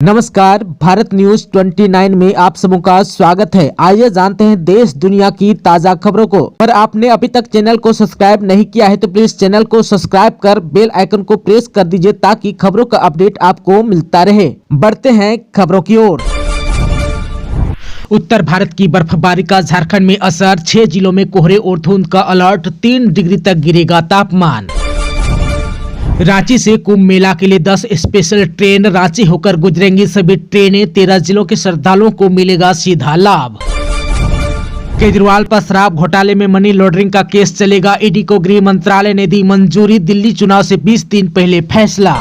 नमस्कार, भारत न्यूज 29 में आप सबों का स्वागत है। आइए जानते हैं देश दुनिया की ताजा खबरों को। पर आपने अभी तक चैनल को सब्सक्राइब नहीं किया है तो प्लीज चैनल को सब्सक्राइब कर बेल आइकन को प्रेस कर दीजिए ताकि खबरों का अपडेट आपको मिलता रहे। बढ़ते हैं खबरों की ओर। उत्तर भारत की बर्फबारी का झारखंड में असर, 6 जिलों में कोहरे और धुंध का अलर्ट, 3 डिग्री तक गिरेगा तापमान। रांची से कुंभ मेला के लिए 10 स्पेशल ट्रेन रांची होकर गुजरेंगी सभी ट्रेनें, 13 जिलों के श्रद्धालुओं को मिलेगा सीधा लाभ। केजरीवाल पर शराब घोटाले में मनी लॉन्ड्रिंग का केस चलेगा, ईडी को गृह मंत्रालय ने दी मंजूरी, दिल्ली चुनाव से 20 दिन पहले फैसला।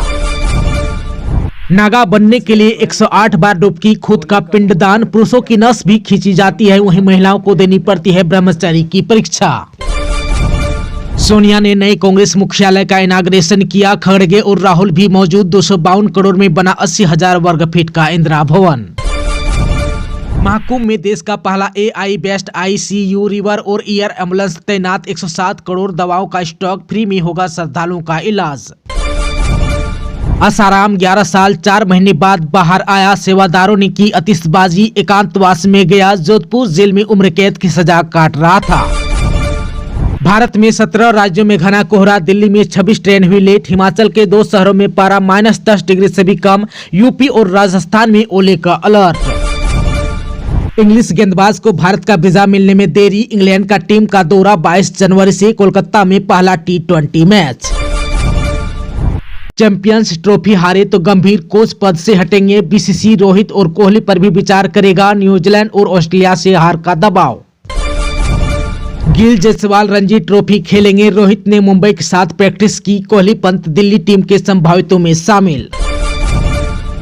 नागा बनने के लिए 108 बार डुबकी, खुद का पिंडदान, पुरुषों की नस भी खींची जाती है, वहीं महिलाओं को देनी पड़ती है ब्रह्मचारी की परीक्षा। सोनिया ने नए कांग्रेस मुख्यालय का इनाग्रेशन किया, खड़गे और राहुल भी मौजूद। 252 करोड़ में बना 80,000 वर्ग फीट का इंदिरा भवन। महाकुंभ में देश का पहला AI बेस्ट ICU, रिवर और एयर एम्बुलेंस तैनात, 107 करोड़ दवाओं का स्टॉक, फ्री में होगा श्रद्धालुओं का इलाज। आसाराम 11 साल 4 महीने बाद बाहर आया, सेवादारों ने की आतिशबाजी, एकांतवास में गया, जोधपुर जेल में उम्र कैद की सजा काट रहा था। भारत में 17 राज्यों में घना कोहरा, दिल्ली में 26 ट्रेन हुई लेट, हिमाचल के 2 शहरों में पारा -10 डिग्री से भी कम, यूपी और राजस्थान में ओले का अलर्ट। इंग्लिश गेंदबाज को भारत का वीजा मिलने में देरी, इंग्लैंड का टीम का दौरा 22 जनवरी से, कोलकाता में पहला T20 मैच। चैंपियंस ट्रॉफी हारे तो गंभीर कोच पद से हटेंगे, BCCI रोहित और कोहली पर भी विचार करेगा, न्यूजीलैंड और ऑस्ट्रेलिया से हार का दबाव। गिल जायसवाल रणजी ट्रॉफी खेलेंगे, रोहित ने मुंबई के साथ प्रैक्टिस की, कोहली पंत दिल्ली टीम के संभावितों में शामिल।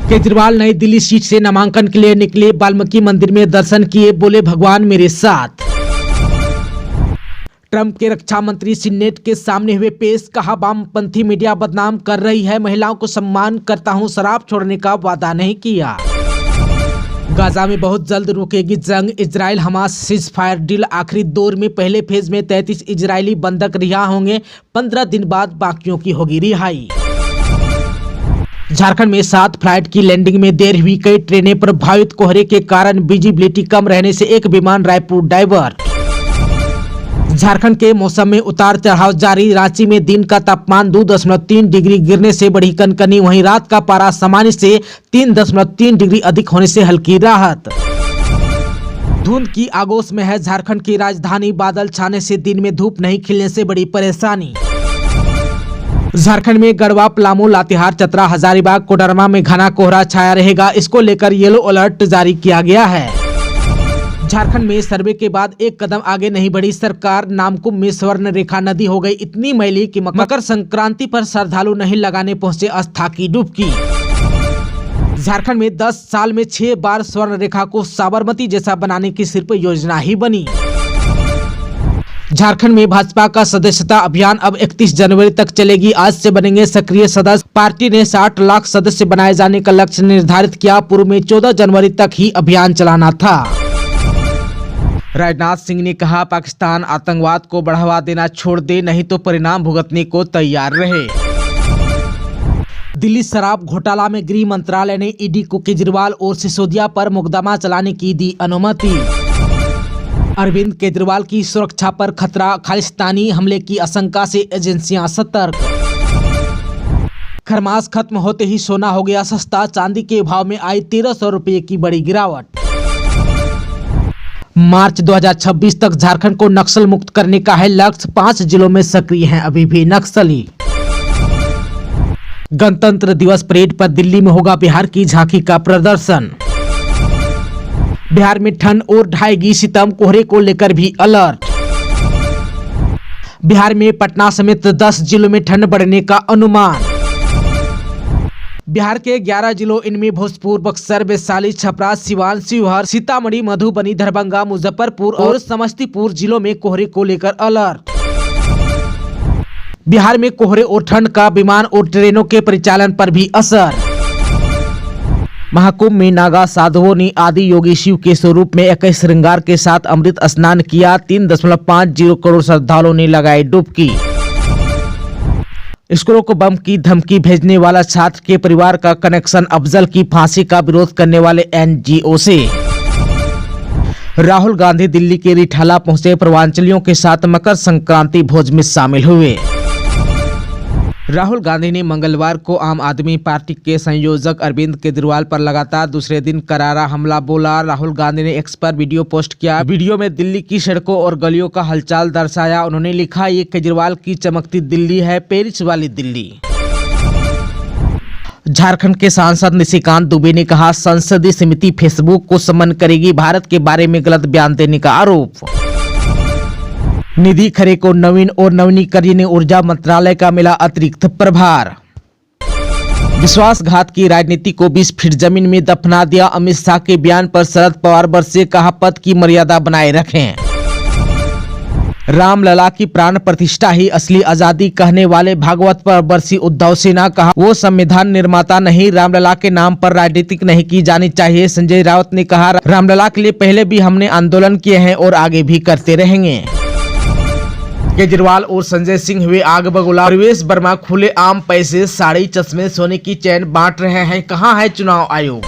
केजरीवाल नई दिल्ली सीट से नामांकन के लिए निकले, वाल्मीकि मंदिर में दर्शन किए, बोले भगवान मेरे साथ। ट्रंप के रक्षा मंत्री सीनेट के सामने हुए पेश, कहा वामपंथी मीडिया बदनाम कर रही है, महिलाओं को सम्मान करता हूं, शराब छोड़ने का वादा नहीं किया। गाजा में बहुत जल्द रुकेगी जंग, Israel Hamas cease fire deal आखिरी दौर में, पहले फेज में 33 इजरायली बंधक रिहा होंगे, 15 दिन बाद बाकियों की होगी रिहाई। झारखंड में 7 फ्लाइट की लैंडिंग में देर हुई, कई ट्रेनें प्रभावित, कोहरे के कारण विजिबिलिटी कम रहने से एक विमान रायपुर डाइवर्ट। झारखंड के मौसम में उतार चढ़ाव जारी, रांची में दिन का तापमान 2.3 डिग्री गिरने से बढ़ी कनकनी, वहीं रात का पारा सामान्य से 3.3 डिग्री अधिक होने से हल्की राहत। धुंध की आगोश में है झारखंड की राजधानी, बादल छाने से दिन में धूप नहीं खिलने से बड़ी परेशानी। झारखंड में गढ़वा, पलामू, लातेहार, चतरा, हजारीबाग, कोडरमा में घना कोहरा छाया रहेगा, इसको लेकर येलो अलर्ट जारी किया गया है। झारखंड में सर्वे के बाद एक कदम आगे नहीं बढ़ी सरकार, नामकुम में स्वर्ण रेखा नदी हो गई इतनी मैली कि मकर संक्रांति पर श्रद्धालु नहीं लगाने पहुंचे आस्था की डुबकी। झारखंड में 10 साल में 6 बार स्वर्ण रेखा को साबरमती जैसा बनाने की सिर्फ योजना ही बनी। झारखंड में भाजपा का सदस्यता अभियान अब 31 जनवरी तक चलेगी, आज से बनेंगे सक्रिय सदस्य। पार्टी ने 60 लाख सदस्य बनाए जाने का लक्ष्य निर्धारित किया, पूर्व में 14 जनवरी तक ही अभियान चलाना था। राजनाथ सिंह ने कहा, पाकिस्तान आतंकवाद को बढ़ावा देना छोड़ दे, नहीं तो परिणाम भुगतने को तैयार रहे। दिल्ली शराब घोटाला में गृह मंत्रालय ने ईडी को केजरीवाल और सिसोदिया पर मुकदमा चलाने की दी अनुमति। अरविंद केजरीवाल की सुरक्षा पर खतरा, खालिस्तानी हमले की आशंका से एजेंसियां सतर्क। खरमास खत्म होते ही सोना हो गया सस्ता, चांदी के भाव में आई 1300 रुपये की बड़ी गिरावट। मार्च 2026 तक झारखंड को नक्सल मुक्त करने का है लक्ष्य, 5 जिलों में सक्रिय हैं अभी भी नक्सली। गणतंत्र दिवस परेड पर दिल्ली में होगा बिहार की झांकी का प्रदर्शन। बिहार में ठंड और ढाएगी सितम, कोहरे को लेकर भी अलर्ट। बिहार में पटना समेत 10 जिलों में ठंड बढ़ने का अनुमान। बिहार के 11 जिलों, इनमें भोजपुर, बक्सर, वैशाली, छपरा, सिवान, शिवहर, सीतामढ़ी, मधुबनी, दरभंगा, मुजफ्फरपुर और समस्तीपुर जिलों में कोहरे को लेकर अलर्ट। बिहार में कोहरे और ठंड का विमान और ट्रेनों के परिचालन पर भी असर। महाकुंभ में नागा साधुओं ने आदि योगी शिव के स्वरूप में 21 श्रृंगार के साथ अमृत स्नान किया, 3.50 करोड़ श्रद्धालुओं ने लगाई डुबकी। स्कूलों को बम की धमकी भेजने वाला छात्र के परिवार का कनेक्शन अफजल की फांसी का विरोध करने वाले एनजीओ से। राहुल गांधी दिल्ली के रिठाला पहुंचे, पूर्वांचलियों के साथ मकर संक्रांति भोज में शामिल हुए। राहुल गांधी ने मंगलवार को आम आदमी पार्टी के संयोजक अरविंद केजरीवाल पर लगातार दूसरे दिन करारा हमला बोला। राहुल गांधी ने एक्स पर वीडियो पोस्ट किया। वीडियो में दिल्ली की सड़कों और गलियों का हलचल दर्शाया। उन्होंने लिखा, ये केजरीवाल की चमकती दिल्ली है, पेरिस वाली दिल्ली। झारखंड के सांसद निशिकांत दुबे ने कहा, संसदीय समिति फेसबुक को समन करेगी, भारत के बारे में गलत बयान देने का आरोप। निधि खरे को नवीन और नवीनीकरणीय ऊर्जा मंत्रालय का मिला अतिरिक्त प्रभार। विश्वासघात की राजनीति को 20 फीट जमीन में दफना दिया। अमित शाह के बयान पर शरद पवार बरसे, कहा पद की मर्यादा बनाए रखें। रामलला की प्राण प्रतिष्ठा ही असली आजादी कहने वाले भागवत पर बरसी उद्धव सेना, कहा वो संविधान निर्माता नहीं, रामलला के नाम पर राजनीति नहीं की जानी चाहिए। संजय राउत ने कहा, रामलला के लिए पहले भी हमने आंदोलन किए हैं और आगे भी करते रहेंगे। केजरीवाल और संजय सिंह हुए आग बगुला। प्रवेश वर्मा खुले आम पैसे, साड़ी, चश्मे, सोने की चैन बांट रहे हैं, कहां है चुनाव आयोग।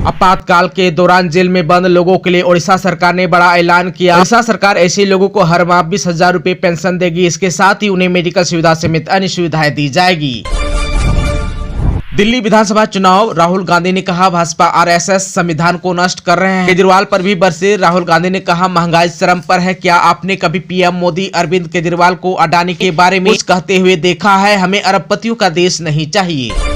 आपातकाल के दौरान जेल में बंद लोगों के लिए ओडिशा सरकार ने बड़ा ऐलान किया। ओडिशा सरकार ऐसे लोगों को हर माह 20,000 रुपए पेंशन देगी। इसके साथ ही उन्हें मेडिकल सुविधा समेत अन्य सुविधाएं दी जाएगी। दिल्ली विधानसभा चुनाव, राहुल गांधी ने कहा, भाजपा आरएसएस संविधान को नष्ट कर रहे हैं। केजरीवाल पर भी बरसे। राहुल गांधी ने कहा, महंगाई चरम पर है, क्या आपने कभी पीएम मोदी अरविंद केजरीवाल को अडानी के बारे में कुछ कहते हुए देखा है। हमें अरबपतियों का देश नहीं चाहिए।